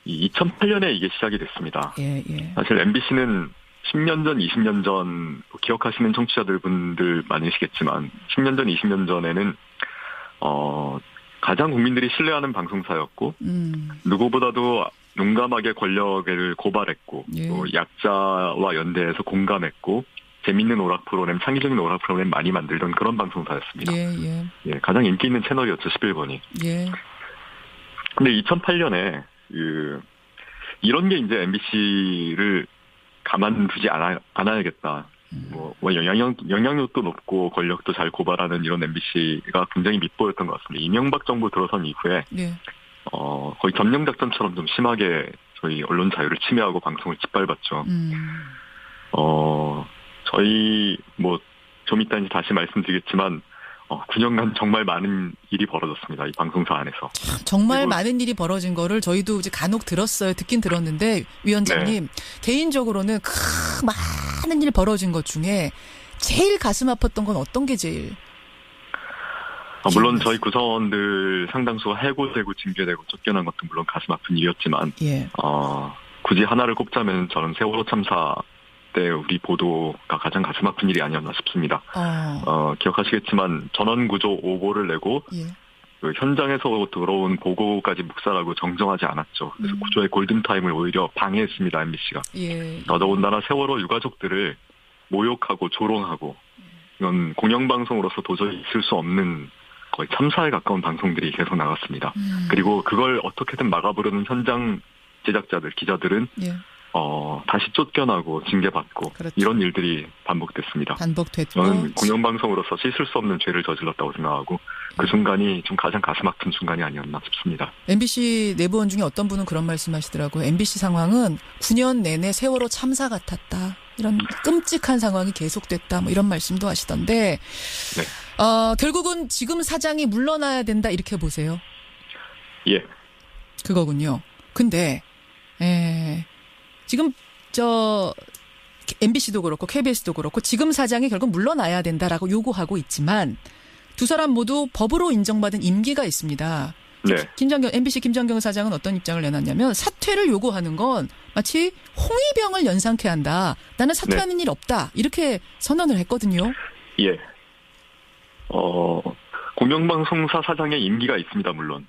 이 2008년에 이게 시작이 됐습니다. 예, 예. 사실 MBC는 10년 전, 20년 전 기억하시는 청취자들 분들 많으시겠지만 10년 전, 20년 전에는 가장 국민들이 신뢰하는 방송사였고 누구보다도 용감하게 권력을 고발했고 예. 또 약자와 연대해서 공감했고 재밌는 오락 프로그램, 창의적인 오락 프로그램 많이 만들던 그런 방송사였습니다. 예, 예. 예, 가장 인기 있는 채널이었죠, 11번이. 예. 근데 2008년에 이런 게 이제 MBC를 가만두지 않아야겠다. 뭐 영향력도 높고 권력도 잘 고발하는 이런 MBC가 굉장히 밉보였던 것 같습니다. 이명박 정부 들어선 이후에 예. 거의 점령 작전처럼 좀 심하게 저희 언론 자유를 침해하고 방송을 짓밟았죠. 저희 뭐 좀 이따 이제 다시 말씀드리겠지만 9년간 정말 많은 일이 벌어졌습니다. 이 방송사 안에서. 정말 많은 일이 벌어진 거를 저희도 이제 간혹 들었어요. 듣긴 들었는데 위원장님 개인적으로는 많은 일 벌어진 것 중에 제일 가슴 아팠던 건 어떤 게 제일? 물론 저희 구성원들 상당수가 해고되고 징계되고 쫓겨난 것도 물론 가슴 아픈 일이었지만 예. 굳이 하나를 꼽자면 저는 세월호 참사 때 우리 보도가 가장 가슴 아픈 일이 아니었나 싶습니다. 기억하시겠지만 전원구조 오보를 내고 예. 그 현장에서 들어온 보고까지 묵살하고 정정하지 않았죠. 그래서 구조의 골든타임을 오히려 방해했습니다. MBC가. 예. 더더군다나 세월호 유가족들을 모욕하고 조롱하고 이건 공영방송으로서 도저히 있을 수 없는 거의 참사에 가까운 방송들이 계속 나갔습니다. 그리고 그걸 어떻게든 막아보려는 현장 제작자들, 기자들은 예. 다시 쫓겨나고 징계받고 그렇죠. 이런 일들이 반복됐습니다. 반복됐고 저는 공영방송으로서 씻을 수 없는 죄를 저질렀다고 생각하고 그 순간이 좀 가장 가슴 아픈 순간이 아니었나 싶습니다. MBC 내부원 중에 어떤 분은 그런 말씀하시더라고요. MBC 상황은 9년 내내 세월호 참사 같았다. 이런 끔찍한 상황이 계속됐다. 뭐 이런 말씀도 하시던데 네. 결국은 지금 사장이 물러나야 된다 이렇게 보세요. 예. 그거군요. 근데 지금 MBC도 그렇고 KBS도 그렇고 지금 사장이 결국 물러나야 된다라고 요구하고 있지만 두 사람 모두 법으로 인정받은 임기가 있습니다. 네. MBC 김정경 사장은 어떤 입장을 내놨냐면 사퇴를 요구하는 건 마치 홍위병을 연상케 한다. 나는 사퇴하는 일 없다. 이렇게 선언을 했거든요. 예. 공영방송사 사장의 임기가 있습니다. 물론.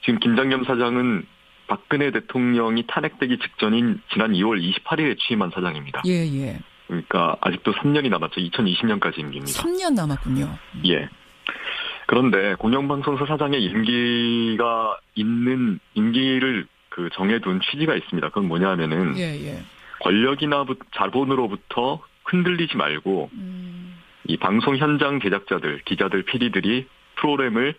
지금 김장겸 사장은 박근혜 대통령이 탄핵되기 직전인 지난 2월 28일에 취임한 사장입니다. 예, 예. 그러니까 아직도 3년이 남았죠. 2020년까지 임기입니다. 3년 남았군요. 예. 그런데 공영방송사 사장의 임기가 있는 임기를 정해둔 취지가 있습니다. 그건 뭐냐 하면은 예. 권력이나 자본으로부터 흔들리지 말고 이 방송 현장 제작자들, 기자들, PD들이 프로그램을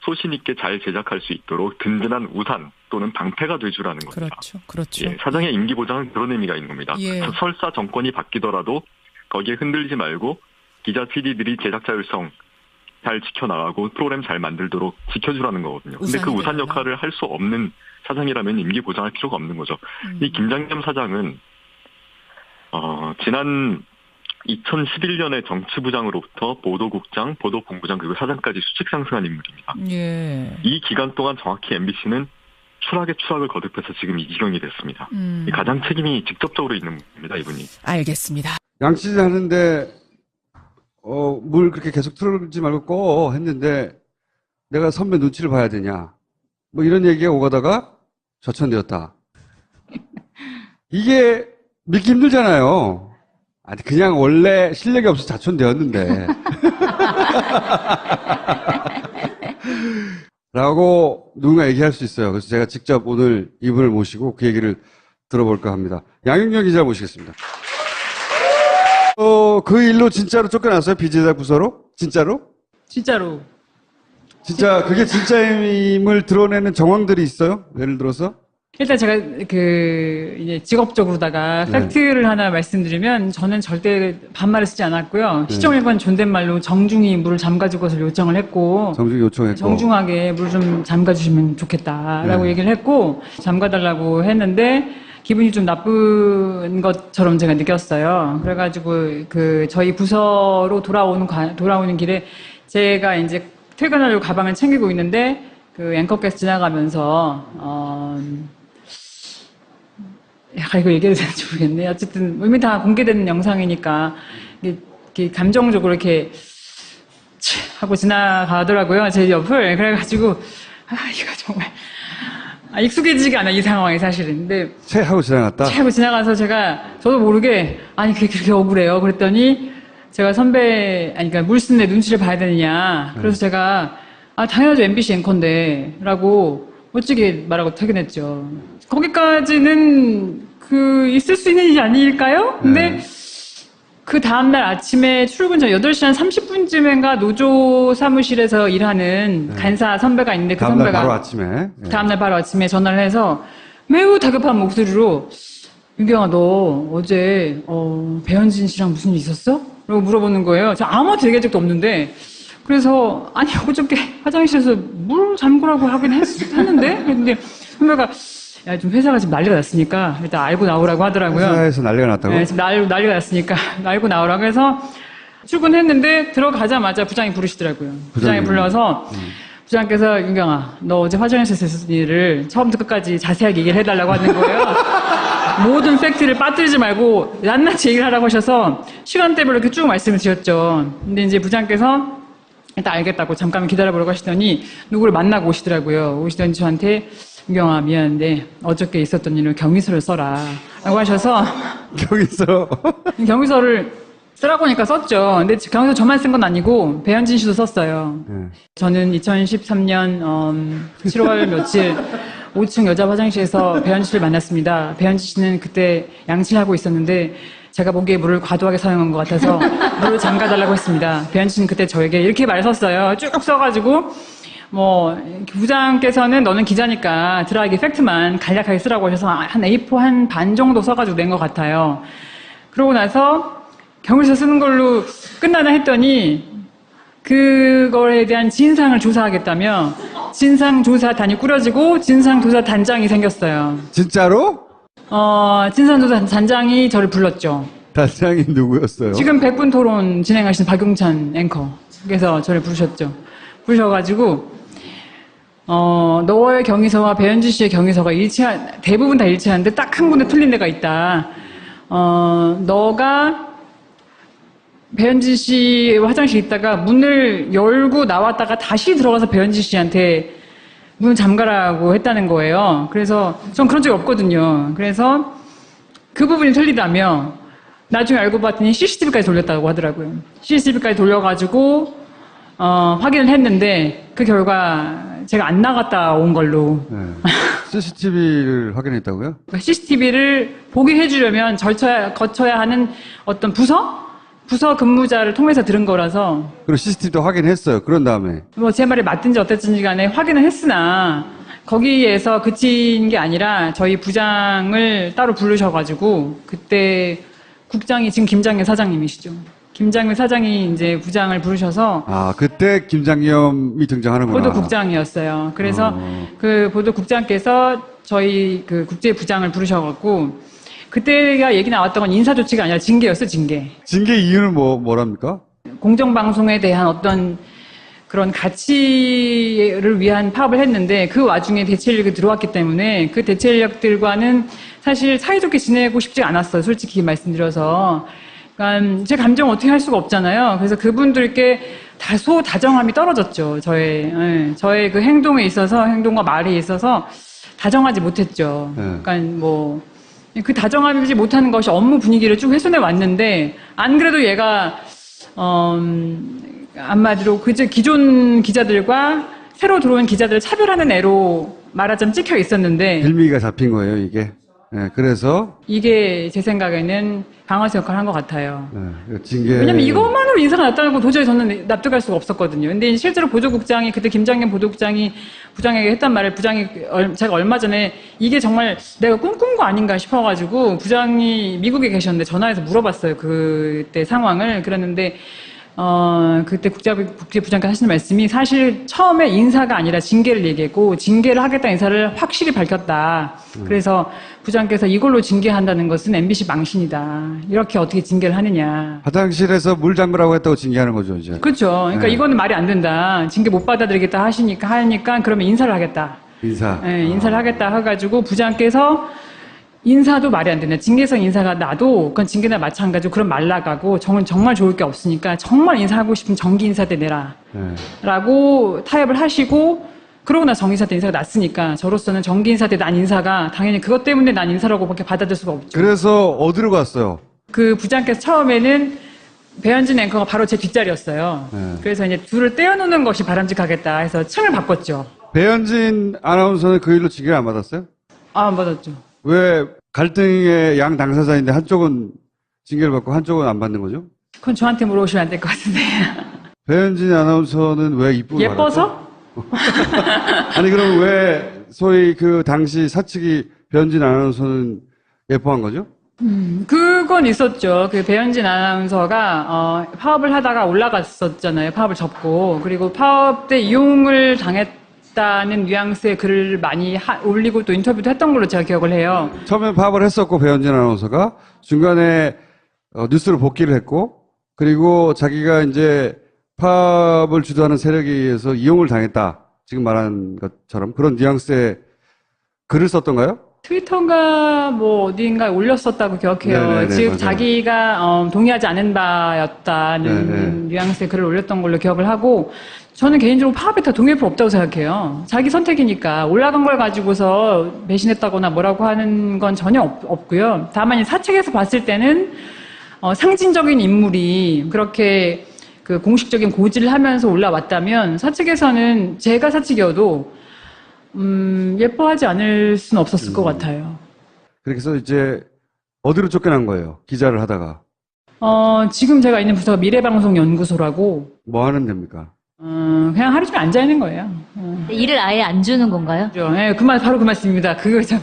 소신 있게 잘 제작할 수 있도록 든든한 우산 또는 방패가 돼주라는 겁니다. 그렇죠. 예, 사장의 임기 보장은 그런 의미가 있는 겁니다. 예. 설사 정권이 바뀌더라도 거기에 흔들리지 말고 기자, PD들이 제작자 율성 잘 지켜나가고 프로그램 잘 만들도록 지켜주라는 거거든요. 근데 그 우산 역할을 할 수 없는 사장이라면 임기 보장할 필요가 없는 거죠. 이 김장겸 사장은 지난 2011년에 정치부장으로부터 보도국장, 보도본부장 그리고 사장까지 수직 상승한 인물입니다. 예. 이 기간 동안 정확히 MBC는 추락을 거듭해서 지금 이 지경이 됐습니다. 가장 책임이 직접적으로 있는 겁니다, 이분이. 알겠습니다. 양치질 하는데 물 그렇게 계속 틀지 말고 꺼 했는데 내가 선배 눈치를 봐야 되냐. 뭐 이런 얘기가 오가다가 저천되었다. 이게 믿기 힘들잖아요. 아니 그냥 원래 실력이 없어서 자천되었는데 라고 누군가 얘기할 수 있어요. 그래서 제가 직접 오늘 이분을 모시고 그 얘기를 들어볼까 합니다. 양윤경 기자 모시겠습니다. 그 일로 진짜로 쫓겨났어요? 비제자 부서로? 진짜로? 진짜로. 진짜 그게 진짜임을 드러내는 정황들이 있어요? 예를 들어서? 일단 제가 이제 직업적으로다가 팩트를 하나 말씀드리면 저는 절대 반말을 쓰지 않았고요. 시종일관 존댓말로 정중히 물을 잠가줄 것을 요청을 했고 정중히 요청했고 정중하게 물 좀 잠가주시면 좋겠다라고 얘기를 했고 잠가달라고 했는데 기분이 좀 나쁜 것처럼 제가 느꼈어요. 그래가지고 저희 부서로 돌아오는 길에 제가 이제 퇴근하려고 가방을 챙기고 있는데 그 앵커께서 지나가면서 이거 얘기해도 되는지 모르겠네. 어쨌든 이미 다 공개된 영상이니까 이렇게 감정적으로 이렇게 하고 지나가더라고요. 제 옆을. 그래가지고 이거 정말 익숙해지지가 않아 이 상황이 사실은. 근데 채 하고 지나갔다. 채 하고 지나가서 저도 모르게 그게 그렇게 억울해요. 그랬더니 제가 그러니까 물쓴 내 눈치를 봐야 되느냐. 그래서 제가 당연하죠. MBC 앵커인데라고 멋지게 말하고 퇴근했죠. 거기까지는 있을 수 있는 일이 아닐까요? 근데 그 다음날 아침에 출근 전 8시 한 30분쯤인가 노조 사무실에서 일하는 간사 선배가 있는데 그 다음날 선배가 바로 아침에 다음날 바로 아침에 전화를 해서 매우 다급한 목소리로 윤경아 너 어제 배현진 씨랑 무슨 일 있었어? 라고 물어보는 거예요. 저 아무한테 얘기한 적도 없는데 그래서 어저께 화장실에서 물 잠그라고 하긴 했는데 근데 선배가 좀 회사가 지금 난리가 났으니까 일단 알고 나오라고 하더라고요. 회사에서 난리가 났다고? 네, 지금 난리가 났으니까 알고 나오라고 해서 출근했는데 들어가자마자 부장이 부르시더라고요. 부장이 불러서 부장께서 윤경아 너 어제 화장실에서 있었던 일을 처음부터 끝까지 자세하게 얘기를 해달라고 하는 거예요. 모든 팩트를 빠뜨리지 말고 낱낱이 얘기를 하라고 하셔서 시간대별로 이렇게 쭉 말씀을 드렸죠. 근데 이제 부장께서 일단 알겠다고 잠깐 기다려보라고 하시더니 누구를 만나고 오시더라고요. 오시더니 저한테 윤경아 미안한데 어저께 있었던 일을 경위서를 써라 라고 하셔서 경위서를 쓰라고 하니까 썼죠. 근데 경위서 저만 쓴 건 아니고 배현진 씨도 썼어요. 저는 2013년 7월 며칠 5층 여자 화장실에서 배현진 씨를 만났습니다. 배현진 씨는 그때 양치하고 있었는데 제가 보기에 물을 과도하게 사용한 것 같아서 물을 잠가달라고 했습니다. 배현진 씨는 그때 저에게 이렇게 말을 썼어요. 쭉 써가지고 부장께서는 너는 기자니까 드라이기 팩트만 간략하게 쓰라고 하셔서 한 A4 한 반 정도 써가지고 낸 것 같아요. 그러고 나서 경위서 쓰는 걸로 끝나나 했더니 그거에 대한 진상을 조사하겠다며 진상조사단이 꾸려지고 진상조사단장이 생겼어요. 진짜로? 진상조사단장이 저를 불렀죠. 단장이 누구였어요? 지금 100분 토론 진행하시는 박용찬 앵커께서 저를 부르셔가지고 너의 경위서와 배현진 씨의 경위서가 대부분 다 일치하는데 딱 한 군데 틀린 데가 있다. 너가 배현진 씨 화장실에 있다가 문을 열고 나왔다가 다시 들어가서 배현진 씨한테 문 잠가라고 했다는 거예요. 그래서 전 그런 적이 없거든요. 그래서 그 부분이 틀리다며 나중에 알고 봤더니 CCTV까지 돌렸다고 하더라고요. CCTV까지 돌려가지고 확인을 했는데 그 결과 제가 안 나갔다 온 걸로. CCTV를 확인했다고요? CCTV를 보게 해주려면 거쳐야 하는 어떤 부서 근무자를 통해서 들은 거라서. 그리고 CCTV도 확인했어요. 그런 다음에. 제 말이 맞든지 어땠든지 간에 확인을 했으나 거기에서 그친 게 아니라 저희 부장을 따로 부르셔가지고 그때 국장이 지금 김장현 사장님이시죠. 김장현 사장이 이제 부장을 부르셔서 그때 김장겸이 등장하는구나. 보도국장이었어요. 그래서 그 보도국장께서 저희 그 국제부장을 부르셔갖고 그때가 얘기 나왔던 건 인사조치가 아니라 징계였어요. 징계 이유는 뭐랍니까? 공정방송에 대한 어떤 그런 가치를 위한 파업을 했는데 그 와중에 대체 인력이 들어왔기 때문에 그 대체 인력들과는 사실 사이좋게 지내고 싶지 않았어요. 솔직히 말씀드려서. 그러니까 제 감정 어떻게 할 수가 없잖아요. 그래서 그분들께 다소 다정함이 떨어졌죠. 저의 그 행동과 말에 있어서 다정하지 못했죠. 그러니까 그 다정하지 못하는 것이 업무 분위기를 쭉 훼손해 왔는데 안 그래도 얘가 한마디로 기존 기자들과 새로 들어온 기자들을 차별하는 애로 말하자면 찍혀 있었는데 빌미가 잡힌 거예요, 이게. 그래서 이게 제 생각에는 방아쇠 역할을 한 것 같아요. 왜냐면 이것만으로 인사가 났다는 거 도저히 저는 납득할 수가 없었거든요. 근데 실제로 보도국장이 그때 김장현 보도국장이 부장에게 했단 말을 제가 얼마 전에 이게 정말 내가 꿈꾼 거 아닌가 싶어가지고 부장이 미국에 계셨는데 전화해서 물어봤어요. 그때 상황을. 그랬는데 그때 국제부장께서 하시는 말씀이 사실 처음에 인사가 아니라 징계를 얘기했고, 징계를 하겠다는 인사를 확실히 밝혔다. 그래서 부장께서 이걸로 징계한다는 것은 MBC 망신이다. 이렇게 어떻게 징계를 하느냐. 화장실에서 물 잠그라고 했다고 징계하는 거죠, 이제. 그렇죠. 그러니까 네. 이거는 말이 안 된다. 징계 못 받아들이겠다 하니까 그러면 인사를 하겠다. 인사. 네, 인사를 하겠다 해가지고 부장께서 인사도 말이 안 된다. 징계성 인사가 나도 그건 징계나 마찬가지로 그럼 말 나가고 정말 좋을 게 없으니까 정말 인사하고 싶으면 정기 인사 때 내라. 네. 라고 타협을 하시고 그러고 나서 정기 인사 때 인사가 났으니까 저로서는 정기 인사 때 난 인사가 당연히 그것 때문에 난 인사라고밖에 받아들일 수가 없죠. 그래서 어디로 갔어요? 그 부장께서 처음에는 배현진 앵커가 바로 제 뒷자리였어요. 네. 그래서 이제 둘을 떼어놓는 것이 바람직하겠다 해서 층을 바꿨죠. 배현진 아나운서는 그 일로 징계를 안 받았어요? 안 받았죠. 왜 갈등의 양 당사자인데 한쪽은 징계를 받고 한쪽은 안 받는 거죠? 그건 저한테 물어보시면 안 될 것 같은데. 배현진 아나운서는 왜 이쁨을 예뻐서? 받았죠? 아니 그럼 왜 소위 그 당시 사측이 배현진 아나운서는 예뻐한 거죠? 그건 있었죠. 그 배현진 아나운서가 파업을 하다가 올라갔었잖아요. 파업을 접고. 그리고 파업 때 이용을 당했다는 뉘앙스의 글을 많이 올리고 또 인터뷰도 했던 걸로 제가 기억을 해요. 처음엔 파업을 했었고 배현진 아나운서가 중간에 뉴스를 복귀를 했고 그리고 자기가 이제 파업을 주도하는 세력에 의해서 이용을 당했다. 지금 말한 것처럼 그런 뉘앙스의 글을 썼던가요? 트위터인가 뭐 어디인가에 올렸었다고 기억해요. 네네네, 지금 맞아요. 자기가 동의하지 않은 바였다는 네네. 뉘앙스의 글을 올렸던 걸로 기억을 하고 저는 개인적으로 파업에 다 동의할 필요 없다고 생각해요. 자기 선택이니까 올라간 걸 가지고서 배신했다거나 뭐라고 하는 건 전혀 없고요. 다만 이 사측에서 봤을 때는 상징적인 인물이 그렇게 그 공식적인 고지를 하면서 올라왔다면 사측에서는 제가 사측이어도 예뻐하지 않을 수는 없었을 것 같아요. 그래서 이제 어디로 쫓겨난 거예요? 기자를 하다가. 지금 제가 있는 부서가 미래방송연구소라고, 뭐 하는 데입니까? 그냥 하루 종일 앉아있는 거예요. 일을 아예 안 주는 건가요? 네, 바로 그 말씀입니다. 그거 참.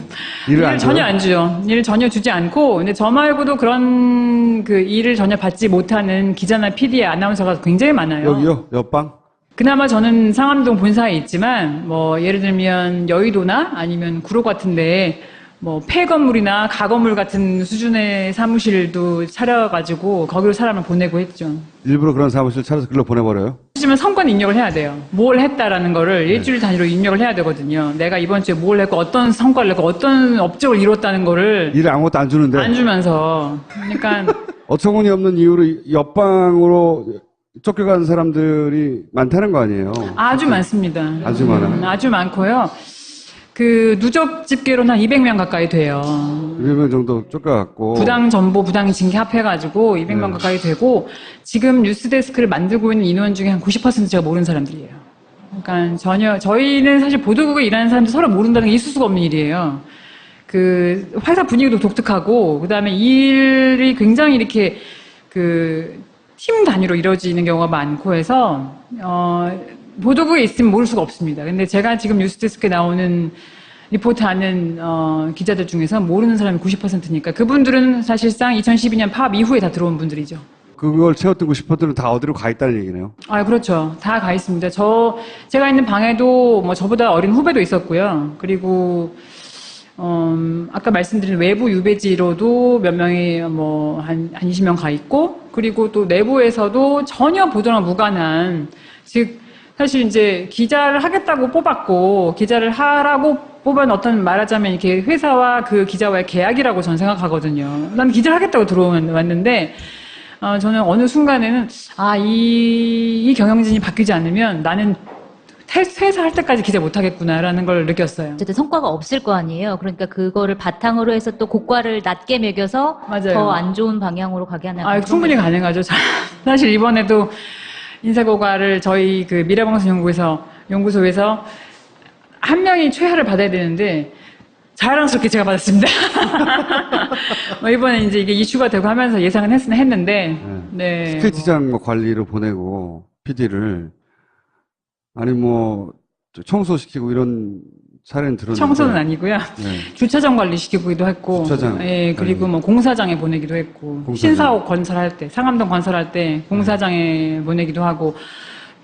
일을 안 전혀 줘요? 안 주죠. 일을 전혀 주지 않고, 근데 저 말고도 그런 그 일을 전혀 받지 못하는 기자나 PD, 아나운서가 굉장히 많아요. 여기요? 옆방? 그나마 저는 상암동 본사에 있지만 뭐 예를 들면 여의도나 아니면 구로 같은데 뭐 폐건물이나 가건물 같은 수준의 사무실도 차려가지고 거기로 사람을 보내고 했죠. 일부러 그런 사무실 차려서 글로 보내버려요? 하지만 성과는 입력을 해야 돼요. 뭘 했다라는 거를 일주일 단위로 입력을 해야 되거든요. 내가 이번 주에 뭘 했고 어떤 성과를 냈고 어떤 업적을 이뤘다는 거를 일을 아무것도 안 주는데? 안 주면서 그러니까 어처구니 없는 이유로 옆방으로 쫓겨간 사람들이 많다는 거 아니에요? 아주 많습니다. 아주 많아요? 아주 많고요. 그 누적 집계로는 한 200명 가까이 돼요. 200명 정도 쫓겨갔고. 부당 정보, 부당 징계 합해가지고 200명 가까이 되고 지금 뉴스데스크를 만들고 있는 인원 중에 한 90% 제가 모르는 사람들이에요. 그러니까 전혀 저희는 사실 보도국에 일하는 사람들 서로 모른다는 게 있을 수가 없는 일이에요. 그 회사 분위기도 독특하고 그다음에 일이 굉장히 이렇게 그 팀 단위로 이루어지는 경우가 많고 해서 보도국에 있으면 모를 수가 없습니다. 근데 제가 지금 뉴스데스크에 나오는 리포트하는 기자들 중에서 모르는 사람이 90%니까 그분들은 사실상 2012년 파업 이후에 다 들어온 분들이죠. 그걸 채웠던 90%는 다 어디로 가 있다는 얘기네요. 아, 그렇죠. 다 가 있습니다. 제가 있는 방에도 뭐 저보다 어린 후배도 있었고요. 그리고 아까 말씀드린 외부 유배지로도 몇 명이 뭐 한 20명 가 있고, 그리고 또 내부에서도 전혀 보도랑 무관한, 즉, 사실 이제 기자를 하겠다고 뽑았고, 기자를 하라고 뽑은 어떤 말하자면 이렇게 회사와 그 기자와의 계약이라고 저는 생각하거든요. 난 기자를 하겠다고 들어왔는데, 저는 어느 순간에는, 이 경영진이 바뀌지 않으면 나는 퇴사할 때까지 기자 못하겠구나라는 걸 느꼈어요. 어쨌든 성과가 없을 거 아니에요. 그러니까 그거를 바탕으로 해서 또 고과를 낮게 매겨서 맞아요. 더 안 좋은 방향으로 가게 하는. 충분히 가능하죠. 사실 이번에도 인사고과를 저희 그 미래방송 연구소에서 한 명이 최하를 받아야 되는데 자랑스럽게 제가 받았습니다. 이번에 이제 이게 이슈가 되고 하면서 예상은 했는데, 네. 스케이트장 뭐 관리로 보내고 PD를 아니 뭐 청소시키고 이런 사례는 들었는데. 청소는 아니고요. 네. 주차장 관리시키기도 했고, 주차장. 예, 그리고 뭐 공사장에 보내기도 했고, 공사장. 신사옥 건설할 때, 상암동 건설할 때 공사장에 보내기도 하고,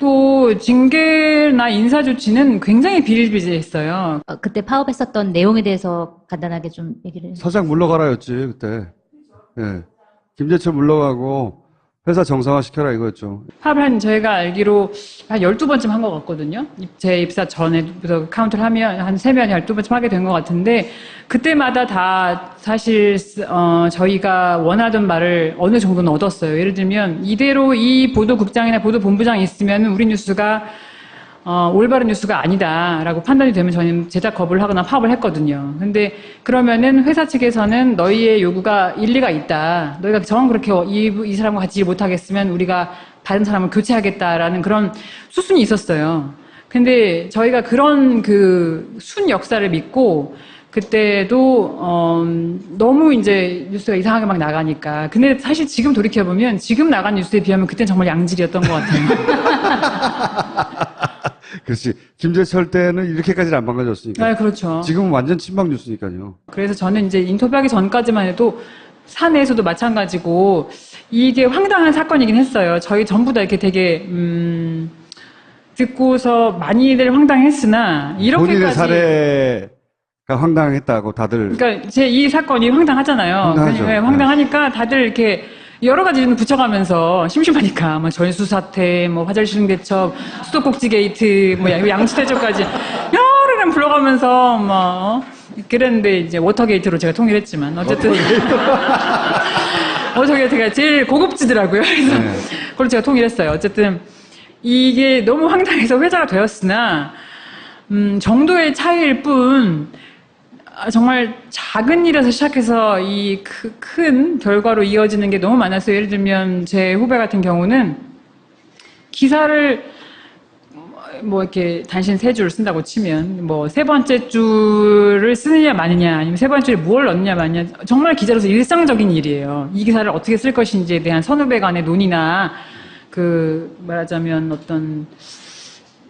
또 징계나 인사 조치는 굉장히 비일비재했어요. 그때 파업했었던 내용에 대해서 간단하게 좀 얘기를. 서장 물러가라였지 그때. 예. 김재철 물러가고 회사 정상화 시켜라 이거였죠. 파업을 저희가 알기로 한 12번쯤 한 것 같거든요. 제 입사 전에부터 카운트를 하면 한 3번, 12번쯤 하게 된 것 같은데, 그때마다 다 사실, 저희가 원하던 말을 어느 정도는 얻었어요. 예를 들면, 이대로 이 보도국장이나 보도본부장이 있으면 우리 뉴스가, 올바른 뉴스가 아니다라고 판단이 되면 저희는 제작 거부를 하거나 파업을 했거든요. 근데 그러면은 회사 측에서는 너희의 요구가 일리가 있다. 너희가 정 그렇게 이 사람과 같이 일 못하겠으면 우리가 다른 사람을 교체하겠다라는 그런 수순이 있었어요. 근데 저희가 그런 그 순 역사를 믿고 그때도 너무 이제 뉴스가 이상하게 막 나가니까. 근데 사실 지금 돌이켜보면 지금 나간 뉴스에 비하면 그때는 정말 양질이었던 것 같아요. 그렇지. 김재철 때는 이렇게까지는 안 망가졌으니까. 네, 그렇죠. 지금은 완전 친박 뉴스니까요. 그래서 저는 이제 인터뷰하기 전까지만 해도 사내에서도 마찬가지고 이게 황당한 사건이긴 했어요. 저희 전부 다 이렇게 되게 듣고서 많이들 황당했으나 이렇게까지 본인의 사례가 황당했다고 다들. 그러니까 제 이 사건이 황당하잖아요. 황당하죠. 네, 황당하니까 다들 이렇게 여러 가지 좀 붙여가면서 심심하니까 뭐 전수 사태, 뭐 화장실 대첩, 수도꼭지 게이트, 뭐 양치 대첩까지 여러 명 불러가면서 뭐 그랬는데 이제 워터게이트로 제가 통일했지만 어쨌든 워터게이트가 제일 고급지더라고요. 그래서 네. 그걸 제가 통일했어요. 어쨌든 이게 너무 황당해서 회자가 되었으나 정도의 차이일 뿐. 정말 작은 일에서 시작해서 이 큰 결과로 이어지는 게 너무 많았어요. 예를 들면 제 후배 같은 경우는 기사를 뭐 이렇게 단신 3줄 쓴다고 치면 뭐 3번째 줄을 쓰느냐 마느냐 아니면 3번째 줄에 무엇을 넣느냐 마느냐 정말 기자로서 일상적인 일이에요. 이 기사를 어떻게 쓸 것인지에 대한 선후배 간의 논의나 그 말하자면 어떤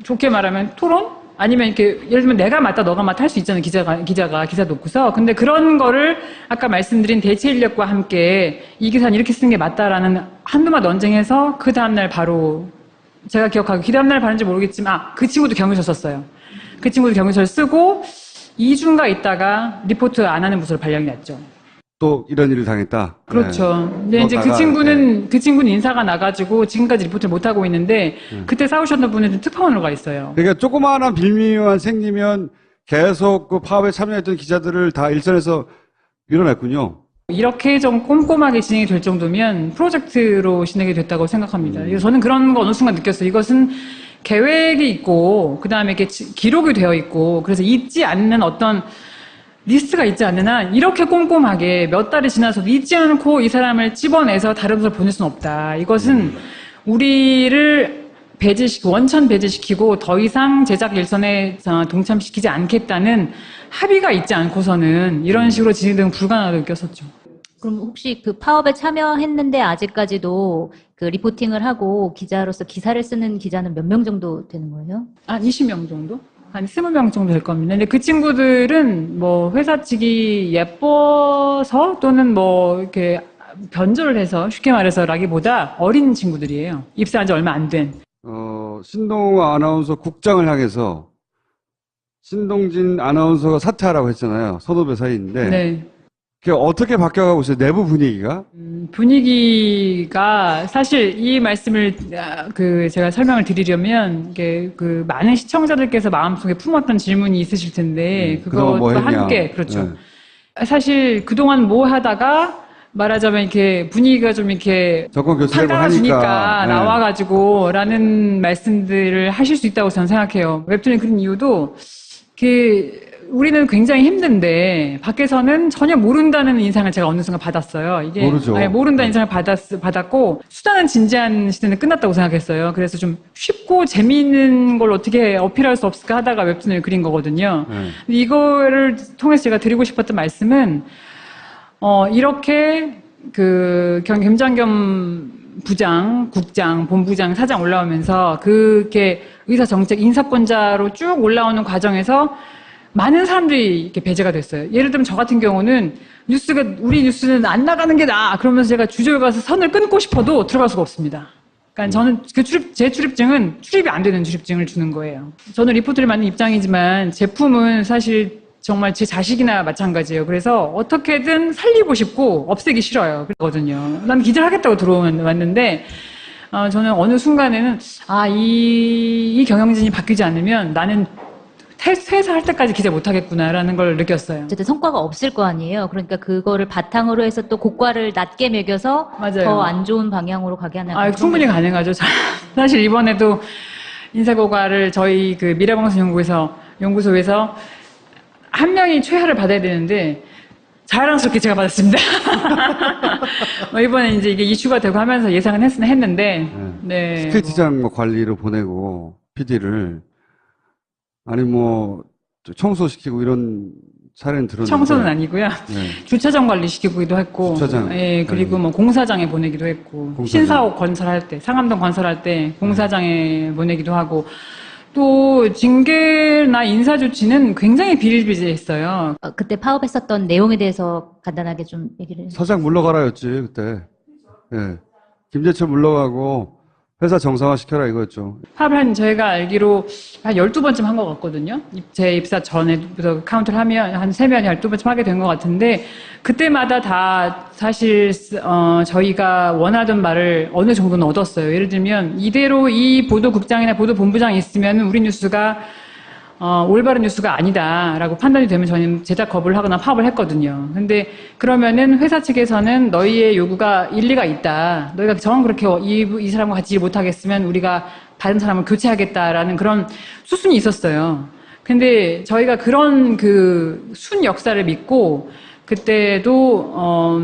좋게 말하면 토론? 아니면 이렇게 예를 들면 내가 맞다 너가 맞다 할 수 있잖아요. 기자가 기사 놓고서. 근데 그런 거를 아까 말씀드린 대체 인력과 함께 이 기사는 이렇게 쓰는 게 맞다라는 한두맛 논쟁해서 그 다음날 바로 제가 기억하고 그 다음날 바른지 모르겠지만 그 친구도 경유서 썼어요. 그 친구도 경유서를 쓰고 2주인가 있다가 리포트 안 하는 모습으로 발령이 났죠. 또 이런 일을 당했다. 그렇죠. 네. 근데 이제 그 친구는 인사가 나가지고 지금까지 리포트를 못 하고 있는데 그때 싸우셨던 분은 특파원으로 가 있어요. 그러니까 조그마한 빌미만 생기면 계속 그 파업에 참여했던 기자들을 다 일선에서 밀어냈군요. 이렇게 좀 꼼꼼하게 진행이 될 정도면 프로젝트로 진행이 됐다고 생각합니다. 그래서 저는 그런 거 어느 순간 느꼈어요. 이것은 계획이 있고 그다음에 이렇게 기록이 되어 있고 그래서 잊지 않는 어떤 리스트가 있지 않는 한 이렇게 꼼꼼하게 몇 달이 지나서도 잊지 않고 이 사람을 집어내서 다른 곳으로 보낼 수는 없다. 이것은 우리를 원천 배제시키고 더 이상 제작 일선에 동참시키지 않겠다는 합의가 있지 않고서는 이런 식으로 진행되면 불가능하다고 느꼈었죠. 그럼 혹시 그 파업에 참여했는데 아직까지도 그 리포팅을 하고 기자로서 기사를 쓰는 기자는 몇 명 정도 되는 거예요? 한 20명 정도? 한 20명 정도 될 겁니다. 근데 그 친구들은 뭐 회사 측이 예뻐서 또는 뭐 이렇게 변조를 해서 쉽게 말해서 라기보다 어린 친구들이에요. 입사한 지 얼마 안 된. 신동호 아나운서 국장을 향해서 신동진 아나운서가 사퇴하라고 했잖아요. 선후배 사이인데. 네. 그게 어떻게 바뀌어가고 있어요? 내부 분위기가? 분위기가 사실 이 말씀을 제가 설명을 드리려면 이게 그 많은 시청자들께서 마음속에 품었던 질문이 있으실 텐데 그것과 뭐 함께 그렇죠. 네. 사실 그동안 뭐 하다가 말하자면 이렇게 분위기가 좀 이렇게 정권 교체되고 팔가주니까 하니까 나와가지고라는 말씀들을 하실 수 있다고 저는 생각해요. 웹툰이 그런 이유도 우리는 굉장히 힘든데 밖에서는 전혀 모른다는 인상을 제가 어느 순간 받았어요. 이게 모르죠. 모른다는 인상을 받았고 수단은 진지한 시대는 끝났다고 생각했어요. 그래서 좀 쉽고 재미있는 걸 어떻게 어필할 수 없을까 하다가 웹툰을 그린 거거든요. 이거를 통해서 제가 드리고 싶었던 말씀은 이렇게 김장겸 부장, 국장, 본부장, 사장 올라오면서 그렇게 의사정책 인사권자로 쭉 올라오는 과정에서 많은 사람들이 이렇게 배제가 됐어요. 예를 들면 저 같은 경우는 우리 뉴스는 안 나가는 게 나아. 그러면서 제가 주저에 가서 선을 끊고 싶어도 들어갈 수가 없습니다. 그러니까 저는 제 출입증은 출입이 안 되는 출입증을 주는 거예요. 저는 리포트를 만든 입장이지만 제품은 사실 정말 제 자식이나 마찬가지예요. 그래서 어떻게든 살리고 싶고 없애기 싫어요. 그러거든요. 난 기자를 하겠다고 들어왔는데 저는 어느 순간에는 이 경영진이 바뀌지 않으면 나는 퇴사할 때까지 기자 못하겠구나라는 걸 느꼈어요. 어쨌든 성과가 없을 거 아니에요. 그러니까 그거를 바탕으로 해서 또 고과를 낮게 매겨서 더 안 좋은 방향으로 가게 하는. 충분히 가능하죠. 사실 이번에도 인사고과를 저희 그 미래방송연구소에서 한 명이 최하를 받아야 되는데 자랑스럽게 제가 받았습니다. 이번에 이제 이게 이슈가 되고 하면서 예상은 했는데, 네. 스케이트장 관리로 보내고 PD를 아니 청소시키고 이런 사례는 들었는데 청소는 아니고요. 네. 주차장 관리시키기도 했고, 주차장. 예, 그리고 공사장에 보내기도 했고, 신사옥 건설할 때, 상암동 건설할 때 공사장에 보내기도 하고, 또 징계나 인사 조치는 굉장히 비일비재했어요. 그때 파업했었던 내용에 대해서 간단하게 좀 얘기를. 사장 물러가라였지 그때. 예. 김재철 물러가고 회사 정상화 시켜라 이거였죠. 파업을 저희가 알기로 한 12번쯤 한 것 같거든요. 제 입사 전에부터 카운트를 하면 한 3번, 12번쯤 하게 된 것 같은데 그때마다 다 사실 저희가 원하던 말을 어느 정도는 얻었어요. 예를 들면 이대로 이 보도국장이나 보도본부장이 있으면 우리 뉴스가 올바른 뉴스가 아니다라고 판단이 되면 저희는 제작 거부를 하거나 파업을 했거든요. 근데 그러면은 회사 측에서는 너희의 요구가 일리가 있다. 너희가 정 그렇게 이 사람과 같이 일 못하겠으면 우리가 다른 사람을 교체하겠다라는 그런 수순이 있었어요. 근데 저희가 그런 그 순 역사를 믿고 그때도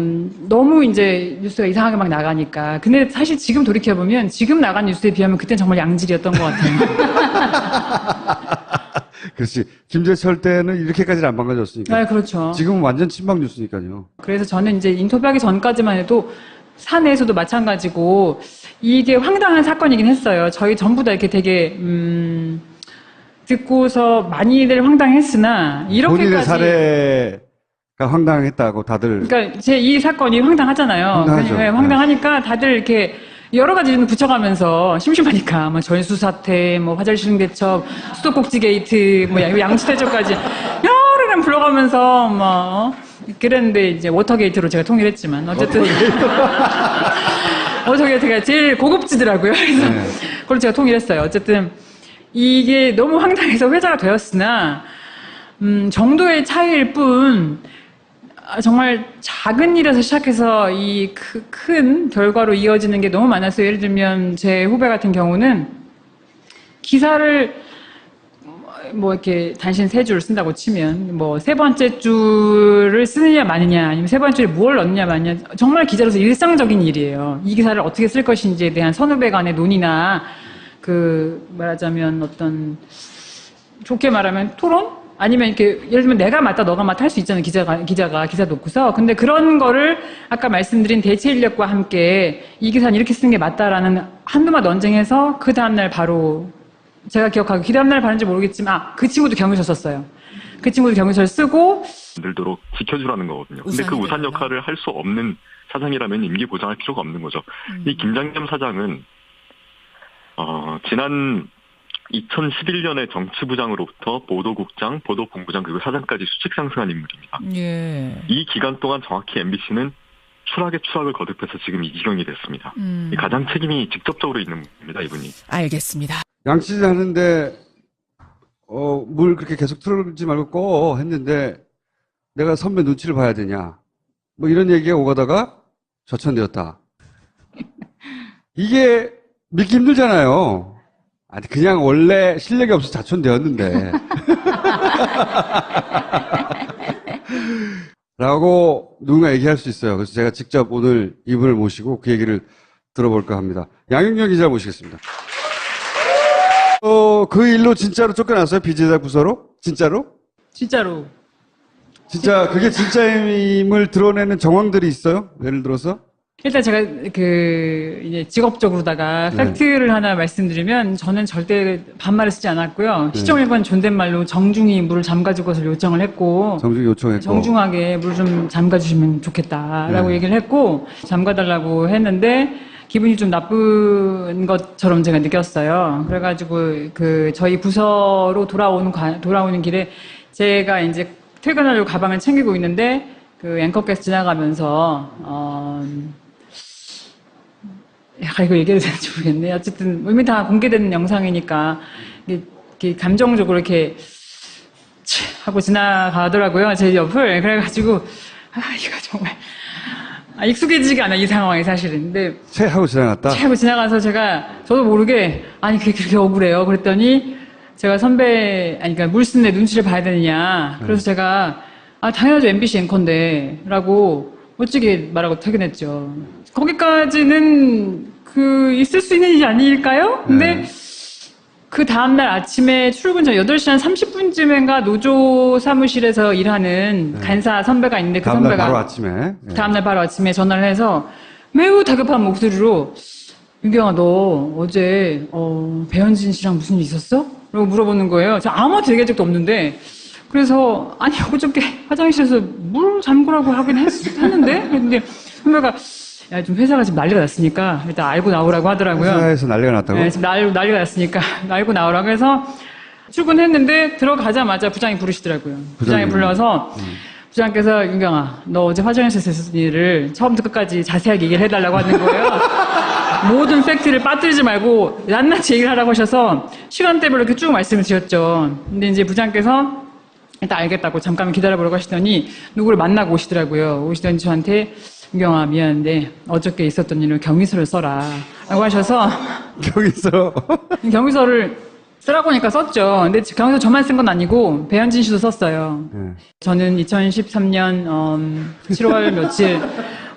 너무 이제 뉴스가 이상하게 막 나가니까. 근데 사실 지금 돌이켜보면 지금 나간 뉴스에 비하면 그때는 정말 양질이었던 것 같아요. 그렇지. 김재철 때는 이렇게까지는 안 망가졌으니까. 네, 그렇죠. 지금은 완전 친박 뉴스니까요. 그래서 저는 이제 인터뷰하기 전까지만 해도 사내에서도 마찬가지고 이게 황당한 사건이긴 했어요. 저희 전부 다 이렇게 되게 듣고서 많이들 황당했으나 이렇게까지 본인의 사례가 황당했다고 다들. 그러니까 제 이 사건이 황당하잖아요. 황당하죠. 네, 황당하니까 다들 이렇게 여러 가지 이름을 붙여가면서 심심하니까 전수 사태, 화장실 대첩, 수도꼭지 게이트, 양치 대첩까지 여러 이름 불러가면서 그랬는데 이제 워터 게이트로 제가 통일했지만 어쨌든 워터 게이트가 제일 고급지더라고요. 그래서 그걸 제가 통일했어요. 어쨌든 이게 너무 황당해서 회자가 되었으나 정도의 차이일 뿐. 정말 작은 일에서 시작해서 이 큰 결과로 이어지는 게 너무 많았어요. 예를 들면 제 후배 같은 경우는 기사를 이렇게 단신 3줄을 쓴다고 치면 3번째 줄을 쓰느냐 마느냐 아니면 3번째 줄에 뭘 넣느냐 마느냐 정말 기자로서 일상적인 일이에요. 이 기사를 어떻게 쓸 것인지에 대한 선후배 간의 논의나 말하자면 어떤 좋게 말하면 토론? 아니면 이렇게 예를 들면 내가 맞다 너가 맞다 할 수 있잖아요. 기자가 기사 놓고서. 근데 그런 거를 아까 말씀드린 대체 인력과 함께 이 기사는 이렇게 쓰는 게 맞다라는 한두 마디 논쟁해서 그 다음날 바로 제가 기억하고 그 다음날 바른지 모르겠지만 그 친구도 경유서 썼어요. 그 친구도 경유서를 쓰고 들도록 지켜주라는 거거든요. 근데 그 우산 역할을 할 수 없는 사장이라면 임기 보장할 필요가 없는 거죠. 이 김장겸 사장은 지난 2011년에 정치부장으로부터 보도국장, 보도본부장 그리고 사장까지 수직 상승한 인물입니다. 예. 이 기간 동안 정확히 MBC는 추락에 추락을 거듭해서 지금 이 지경이 됐습니다. 가장 책임이 직접적으로 있는 분입니다, 이분이. 알겠습니다. 양치질 하는데 물 그렇게 계속 틀지 말고 꺼 했는데 내가 선배 눈치를 봐야 되냐 이런 얘기가 오가다가 저천되었다. 이게 믿기 힘들잖아요. 아니 그냥 원래 실력이 없어서 자천되었는데 라고 누군가 얘기할 수 있어요. 그래서 제가 직접 오늘 이분을 모시고 그 얘기를 들어볼까 합니다. 양윤경 기자 모시겠습니다. 그 일로 진짜로 쫓겨났어요? 비제작 부서로? 진짜로? 진짜로. 진짜 그게 진짜임을 드러내는 정황들이 있어요? 예를 들어서? 일단 제가 이제 직업적으로다가 팩트를 하나 말씀드리면 저는 절대 반말을 쓰지 않았고요. 시정 1번 존댓말로 정중히 물을 잠가줄 것을 요청을 했고 정중히 요청했고 정중하게 물 좀 잠가주시면 좋겠다라고 얘기를 했고 잠가달라고 했는데 기분이 좀 나쁜 것처럼 제가 느꼈어요. 그래가지고 저희 부서로 돌아오는 길에 제가 이제 퇴근하려고 가방을 챙기고 있는데 앵커께서 지나가면서 이거 얘기해도 되는지 모르겠네. 어쨌든 이미 다 공개된 영상이니까 이렇게 감정적으로 이렇게 하고 지나가더라고요. 제 옆을. 그래가지고 이거 정말 익숙해지지가 않아, 이 상황이 사실은. 근데 하고 지나갔다. 하고 지나가서 저도 모르게 아니 그게 그렇게 억울해요. 그랬더니 제가 그러니까 물 쓰는 내 눈치를 봐야 되느냐. 그래서 제가 당연하죠, MBC 앵커인데 라고 멋지게 말하고 퇴근했죠. 거기까지는 있을 수 있는 일이 아닐까요? 근데 그 다음날 아침에 출근 전 8시 한 30분쯤인가 노조 사무실에서 일하는 간사 선배가 있는데 그 선배가 다음날 바로 아침에 전화를 해서 매우 다급한 목소리로 윤경아 너 어제 배현진 씨랑 무슨 일 있었어? 라고 물어보는 거예요. 제가 아무한테 얘기한 적도 없는데 그래서 아니 어저께 화장실에서 물 잠그라고 하긴 했는데 그런데 선배가 야, 좀 회사가 지금 난리가 났으니까 일단 알고 나오라고 하더라고요. 회사에서 난리가 났다고? 네, 지금 난리가 났으니까 알고 나오라고 해서 출근했는데 들어가자마자 부장이 부르시더라고요. 부장이 불러서 부장께서 윤경아 너 어제 화장실에서 있었던 일을 처음부터 끝까지 자세하게 얘기를 해달라고 하는 거예요. 모든 팩트를 빠뜨리지 말고 낱낱이 얘기를 하라고 하셔서 시간대별로 이렇게 쭉 말씀을 드렸죠. 근데 이제 부장께서 일단 알겠다고 잠깐 기다려보라고 하시더니 누구를 만나고 오시더라고요. 오시더니 저한테 윤경아 미안한데 어저께 있었던 일을 경위서를 써라 라고 하셔서 경위서를 쓰라고 하니까 썼죠. 근데 경위서 저만 쓴 건 아니고 배현진 씨도 썼어요. 저는 2013년 7월 며칠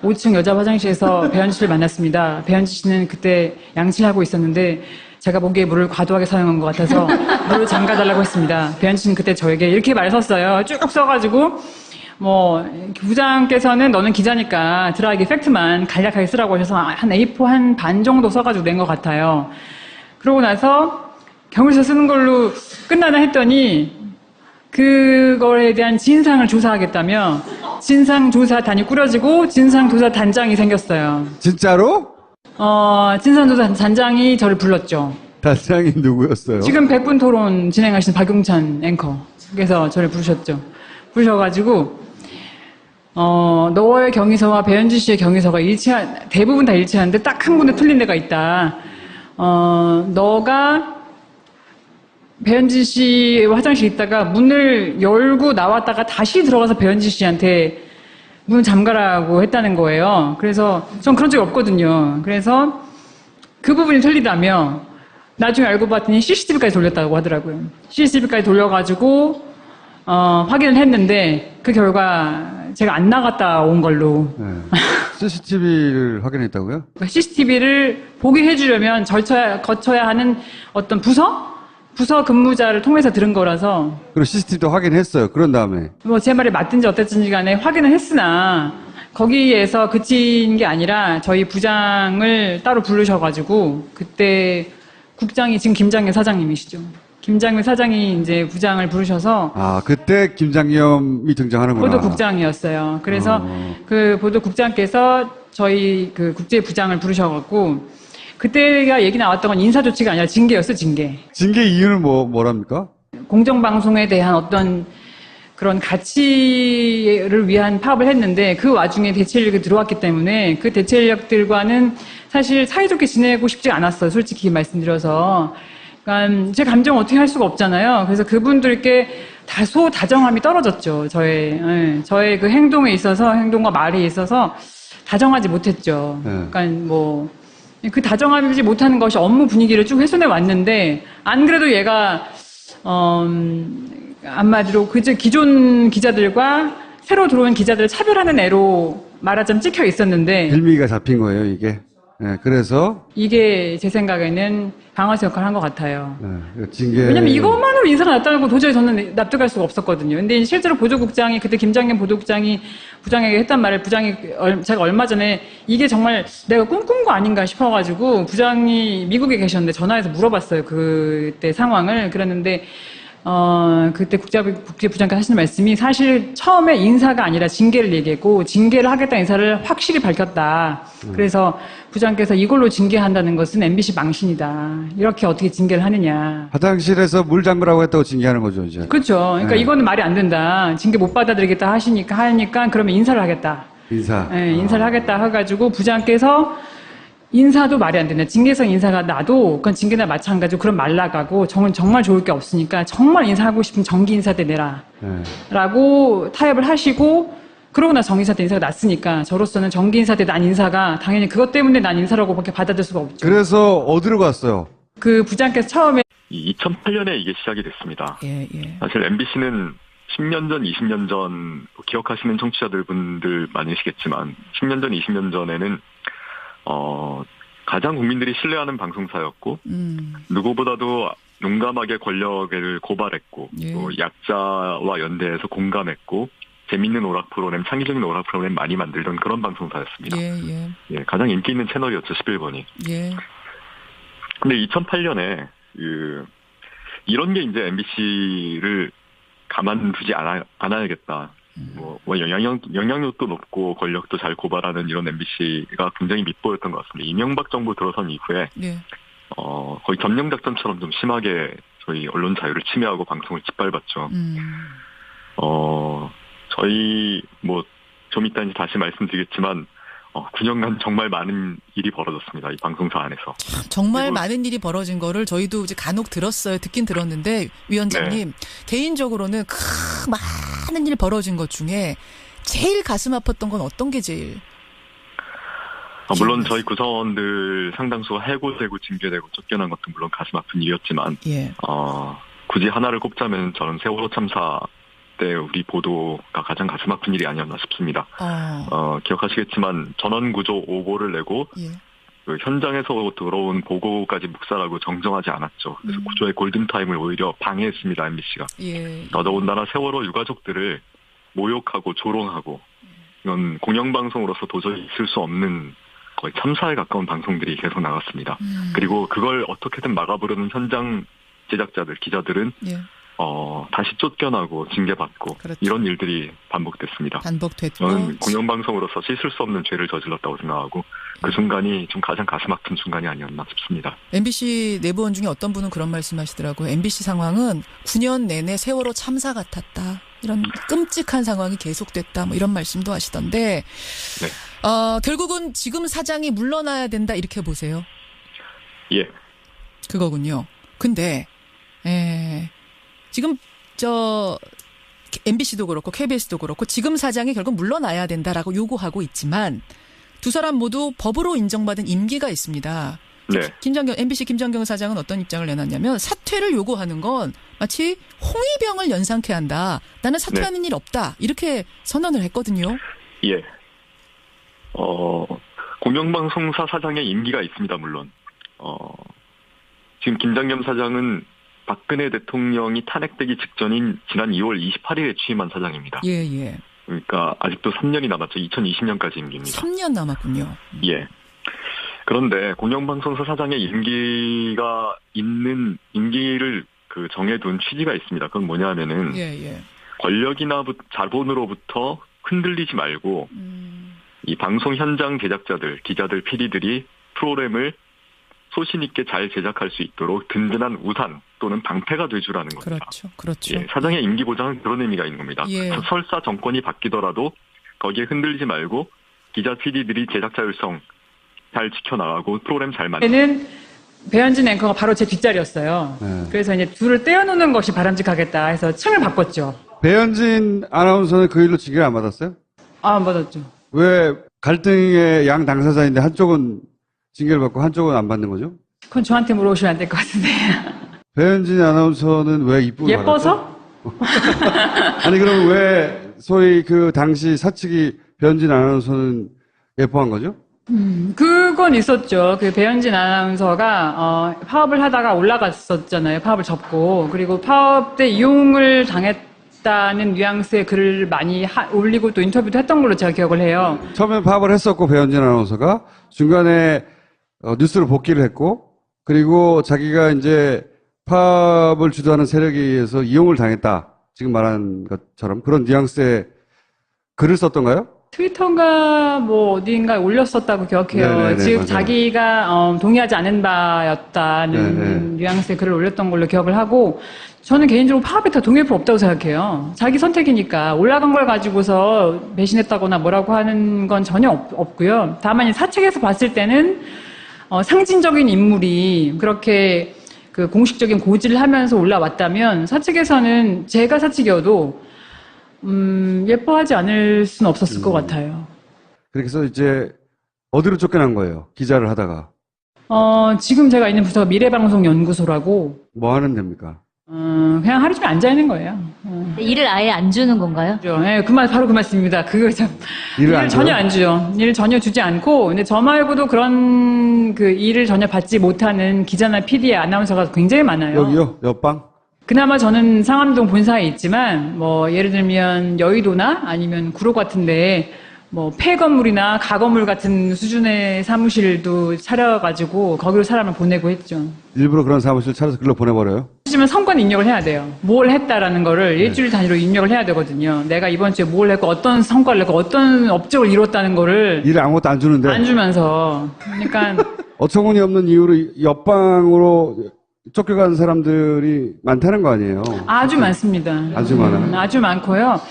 5층 여자 화장실에서 배현진 씨를 만났습니다. 배현진 씨는 그때 양치를 하고 있었는데 제가 보기에 물을 과도하게 사용한 것 같아서 물을 잠가달라고 했습니다. 배현진 씨는 그때 저에게 이렇게 말을 썼어요. 쭉 써가지고 부장께서는 너는 기자니까 들어가기 팩트만 간략하게 쓰라고 하셔서 한 A4 한 반 정도 써가지고 낸 것 같아요. 그러고 나서 경위서 쓰는 걸로 끝나나 했더니 그거에 대한 진상을 조사하겠다며 진상조사단이 꾸려지고 진상조사단장이 생겼어요. 진짜로? 진상조사단장이 저를 불렀죠. 단장이 누구였어요? 지금 100분 토론 진행하신 박용찬 앵커께서 저를 부르셔가지고 너의 경위서와 배현진 씨의 경위서가 대부분 다 일치하는데 딱 한 군데 틀린 데가 있다. 너가 배현진 씨 화장실에 있다가 문을 열고 나왔다가 다시 들어가서 배현진 씨한테 문 잠가라고 했다는 거예요. 그래서 전 그런 적이 없거든요. 그래서 그 부분이 틀리다며 나중에 알고 봤더니 CCTV까지 돌렸다고 하더라고요. CCTV까지 돌려가지고 확인을 했는데 그 결과 제가 안 나갔다 온 걸로. CCTV를 확인했다고요? CCTV를 보게 해주려면 거쳐야 하는 어떤 부서 근무자를 통해서 들은 거라서. 그리고 CCTV도 확인했어요. 그런 다음에. 제 말이 맞든지 어땠든지 간에 확인을 했으나 거기에서 그친 게 아니라 저희 부장을 따로 부르셔가지고 그때 국장이 지금 김장현 사장님이시죠. 김장현 사장이 이제 부장을 부르셔서 그때 김장겸이 등장하는구나. 보도국장이었어요. 그래서 그 보도국장께서 저희 그 국제부장을 부르셔갖고 그때가 얘기 나왔던 건 인사조치가 아니라 징계였어, 징계. 징계 이유는 뭐랍니까? 공정방송에 대한 어떤 그런 가치를 위한 파업을 했는데 그 와중에 대체인력이 들어왔기 때문에 그 대체인력들과는 사실 사이좋게 지내고 싶지 않았어요. 솔직히 말씀드려서. 그러니까 제 감정 어떻게 할 수가 없잖아요. 그래서 그분들께 다소 다정함이 떨어졌죠. 저의 그 행동에 있어서, 행동과 말에 있어서 다정하지 못했죠. 그러니까 그 다정하지 못하는 것이 업무 분위기를 쭉 훼손해 왔는데 안 그래도 얘가 한마디로 기존 기자들과 새로 들어온 기자들을 차별하는 애로 말하자면 찍혀 있었는데 빌미가 잡힌 거예요, 이게. 네, 그래서 이게 제 생각에는 방아쇠 역할을 한 것 같아요. 네, 징계. 왜냐면 이것만으로 인사가 났다고 도저히 저는 납득할 수가 없었거든요. 근데 실제로 보도국장이 그때 김장겸 보도국장이 부장에게 했단 말을 제가 얼마 전에 이게 정말 내가 꿈꾼 거 아닌가 싶어가지고 부장이 미국에 계셨는데 전화해서 물어봤어요. 그때 상황을. 그랬는데 그때 국제부장께서 하시는 말씀이 사실 처음에 인사가 아니라 징계를 얘기했고 징계를 하겠다는 인사를 확실히 밝혔다. 그래서 부장께서 이걸로 징계한다는 것은 MBC 망신이다. 이렇게 어떻게 징계를 하느냐. 화장실에서 물 잠그라고 했다고 징계하는 거죠, 이제. 그렇죠. 그러니까 네. 이거는 말이 안 된다. 징계 못 받아들이겠다 하니까 그러면 인사를 하겠다. 인사. 네, 인사를 하겠다 해가지고 부장께서 인사도 말이 안 된다. 징계성 인사가 나도 그건 징계나 마찬가지로 그럼 말 나가고 정말 좋을 게 없으니까 정말 인사하고 싶으면 정기 인사 때 내라. 네. 라고 타협을 하시고 그러고 나서 정기 인사 때 인사가 났으니까 저로서는 정기 인사 때 난 인사가 당연히 그것 때문에 난 인사라고밖에 받아들일 수가 없죠. 그래서 어디로 갔어요? 그 부장께서 처음에 2008년에 이게 시작이 됐습니다. 예, 예. 사실 MBC는 10년 전, 20년 전 기억하시는 청취자분들 많으시겠지만 10년 전, 20년 전에는 가장 국민들이 신뢰하는 방송사였고 누구보다도 용감하게 권력을 고발했고 예. 또 약자와 연대해서 공감했고 재밌는 오락 프로그램, 창의적인 오락 프로그램 많이 만들던 그런 방송사였습니다. 예, 예, 가장 인기 있는 채널이었죠, 11번이. 예. 근데 2008년에 이런 게 이제 MBC를 가만두지 않아야겠다. 영향력도 높고 권력도 잘 고발하는 이런 MBC가 굉장히 밉보였던 것 같습니다. 이명박 정부 들어선 이후에 예. 거의 점령작전처럼 좀 심하게 저희 언론 자유를 침해하고 방송을 짓밟았죠. 저희 좀 이따 이제 다시 말씀드리겠지만 9년간 정말 많은 일이 벌어졌습니다. 이 방송사 안에서. 정말 그리고, 많은 일이 벌어진 거를 저희도 이제 간혹 들었어요. 듣긴 들었는데 위원장님 개인적으로는 많은 일 벌어진 것 중에 제일 가슴 아팠던 건 어떤 게 제일? 물론 저희 구성원들 상당수가 해고되고 징계되고 쫓겨난 것도 물론 가슴 아픈 일이었지만 예. 굳이 하나를 꼽자면 저는 세월호 참사 때 우리 보도가 가장 가슴 아픈 일이 아니었나 싶습니다. 기억하시겠지만 전원구조 오보를 내고 예. 그 현장에서 들어온 보고까지 묵살하고 정정하지 않았죠. 그래서 구조의 골든타임을 오히려 방해했습니다, MBC가. 예. 더더군다나 세월호 유가족들을 모욕하고 조롱하고 이건 공영방송으로서 도저히 있을 수 없는 거의 참사에 가까운 방송들이 계속 나갔습니다. 그리고 그걸 어떻게든 막아보려는 현장 제작자들, 기자들은 예. 다시 쫓겨나고 징계받고 그렇죠. 이런 일들이 반복됐습니다. 반복됐고 저는 공영방송으로서 씻을 수 없는 죄를 저질렀다고 생각하고 그 순간이 좀 가장 가슴 아픈 순간이 아니었나 싶습니다. MBC 내부원 중에 어떤 분은 그런 말씀하시더라고요. MBC 상황은 9년 내내 세월호 참사 같았다. 이런 끔찍한 상황이 계속됐다. 뭐 이런 말씀도 하시던데 네. 결국은 지금 사장이 물러나야 된다 이렇게 보세요. 예. 그거군요. 근데 지금 MBC도 그렇고 KBS도 그렇고 지금 사장이 결국 물러나야 된다라고 요구하고 있지만 두 사람 모두 법으로 인정받은 임기가 있습니다. 네. MBC 김정경 사장은 어떤 입장을 내놨냐면 사퇴를 요구하는 건 마치 홍위병을 연상케 한다. 나는 사퇴하는 일 없다. 이렇게 선언을 했거든요. 예. 공영방송사 사장의 임기가 있습니다, 물론. 지금 김장겸 사장은 박근혜 대통령이 탄핵되기 직전인 지난 2월 28일에 취임한 사장입니다. 예, 예. 그러니까 아직도 3년이 남았죠. 2020년까지 임기입니다. 3년 남았군요. 예. 그런데 공영방송사 사장의 임기가 있는 임기를 정해둔 취지가 있습니다. 그건 뭐냐면은 예, 예. 권력이나 자본으로부터 흔들리지 말고 이 방송 현장 제작자들, 기자들, PD들이 프로그램을 소신 있게 잘 제작할 수 있도록 든든한 우산 또는 방패가 돼주라는 겁니다. 그렇죠, 그렇죠. 예, 사장의 임기 보장은 그런 의미가 있는 겁니다. 예. 설사 정권이 바뀌더라도 거기에 흔들리지 말고 기자, PD들이 제작자 율성 잘 지켜나가고 프로그램 잘 만들고. 때는 배현진 앵커가 바로 제 뒷자리였어요. 그래서 이제 둘을 떼어놓는 것이 바람직하겠다 해서 층을 바꿨죠. 배현진 아나운서는 그 일로 징계를 안 받았어요? 안 받았죠. 왜 갈등의 양 당사자인데 한쪽은 징계를 받고 한쪽은 안 받는 거죠? 그건 저한테 물어보시면 안 될 것 같은데. 배현진 아나운서는 왜 이쁨을 예뻐서? 받았죠? 아니 그럼 왜 소위 그 당시 사측이 배현진 아나운서는 예뻐한 거죠? 그건 있었죠. 그 배현진 아나운서가 파업을 하다가 올라갔었잖아요. 파업을 접고. 그리고 파업 때 이용을 당했다는 뉘앙스의 글을 많이 올리고 또 인터뷰도 했던 걸로 제가 기억을 해요. 처음에 파업을 했었고 배현진 아나운서가 중간에 뉴스로 복귀를 했고 그리고 자기가 이제 파업을 주도하는 세력에 의해서 이용을 당했다. 지금 말한 것처럼 그런 뉘앙스의 글을 썼던가요? 트위터가 뭐 어딘가에 올렸었다고 기억해요. 네네네, 즉 맞아요. 자기가 동의하지 않은 바였다는 네네. 뉘앙스의 글을 올렸던 걸로 기억을 하고 저는 개인적으로 파업에 다 동의할 필요 없다고 생각해요. 자기 선택이니까 올라간 걸 가지고서 배신했다거나 뭐라고 하는 건 전혀 없고요. 다만 이 사측에서 봤을 때는 상징적인 인물이 그렇게 그 공식적인 고지를 하면서 올라왔다면 사측에서는 제가 사측이어도 예뻐하지 않을 수는 없었을 것 같아요. 그래서 이제 어디로 쫓겨난 거예요? 기자를 하다가. 지금 제가 있는 부서가 미래방송연구소라고, 뭐 하는 데입니까? 그냥 하루 종일 앉아있는 거예요. 일을 아예 안 주는 건가요? 네, 바로 그 말씀입니다. 그거 참. 일을 안 전혀 줘요? 안 주죠. 일을 전혀 주지 않고, 근데 저 말고도 그런 그 일을 전혀 받지 못하는 기자나 PD, 아나운서가 굉장히 많아요. 여기요? 옆방? 그나마 저는 상암동 본사에 있지만 뭐 예를 들면 여의도나 아니면 구로 같은데 뭐 폐건물이나 가건물 같은 수준의 사무실도 차려가지고 거기로 사람을 보내고 했죠. 일부러 그런 사무실 차려서 글로 보내버려요? 하지만 성과는 입력을 해야 돼요. 뭘 했다라는 거를 일주일 단위로 입력을 해야 되거든요. 내가 이번 주에 뭘 했고 어떤 성과를 냈고 어떤 업적을 이뤘다는 거를 일 아무것도 안 주는데. 안 주면서 그러니까 어처구니 없는 이유로 옆방으로 쫓겨간 사람들이 많다는 거 아니에요? 아주 많습니다. 아주 많아요? 아주 많고요.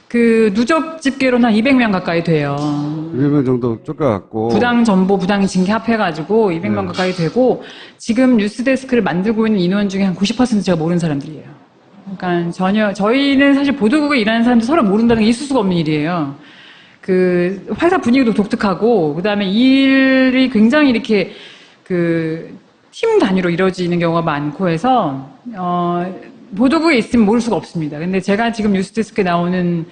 그 누적 집계로는 한 200명 가까이 돼요. 200명 정도 쫓겨갔고. 부당 정보, 부당 징계 합해가지고 200명 가까이 되고 지금 뉴스데스크를 만들고 있는 인원 중에 한 90% 제가 모르는 사람들이에요. 그러니까 전혀 저희는 사실 보도국에 일하는 사람들 서로 모른다는 게 있을 수가 없는 일이에요. 그 회사 분위기도 독특하고 그다음에 일이 굉장히 이렇게 그 팀 단위로 이루어지는 경우가 많고 해서 보도국에 있으면 모를 수가 없습니다. 근데 제가 지금 뉴스데스크에 나오는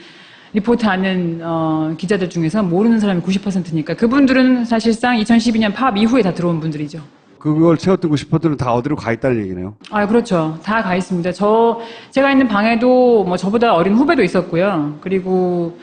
리포트하는 기자들 중에서 모르는 사람이 90%니까 그분들은 사실상 2012년 파업 이후에 다 들어온 분들이죠. 그걸 채웠던 90%는 다 어디로 가 있다는 얘기네요. 아, 그렇죠. 다 가 있습니다. 제가 있는 방에도 뭐 저보다 어린 후배도 있었고요. 그리고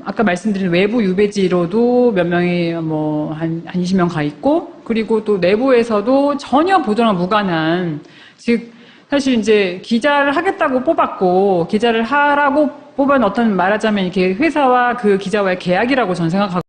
아까 말씀드린 외부 유배지로도 몇 명이 뭐 한 20명 가 있고, 그리고 또 내부에서도 전혀 보도랑 무관한, 즉, 사실 이제 기자를 하겠다고 뽑았고, 기자를 하라고 뽑은 어떤 말하자면 이렇게 회사와 그 기자와의 계약이라고 저는 생각하고,